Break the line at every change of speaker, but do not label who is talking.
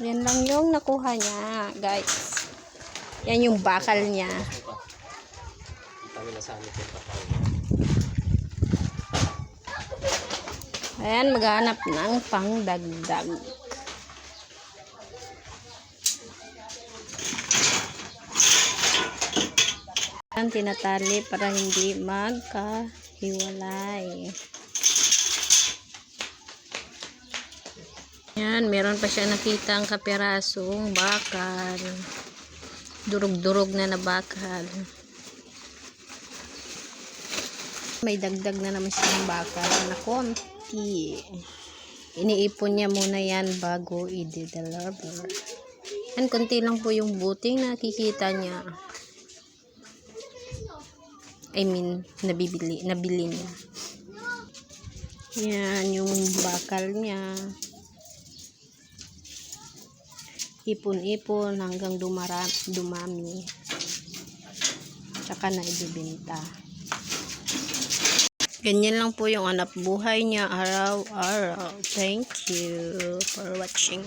Yan lang yung nakuha niya, guys. Yan yung bakal niya. Ayan, maghanap ng pangdagdag. Ang tinatali para hindi magkahiwalay. Yan, meron pa siya nakitang kapirasong bakal. Durog-durog na bakal. May dagdag na naman siyang bakal na konti. Iniipon niya muna yan bago i-deliver. Yan, konti lang po yung buting nakikita niya. I mean, nabili niya. Yan, yung bakal niya. Ipon-ipon hanggang dumami. Tsaka na ibibenta. Ganyan lang po yung hanap buhay niya araw-araw. Thank you for watching.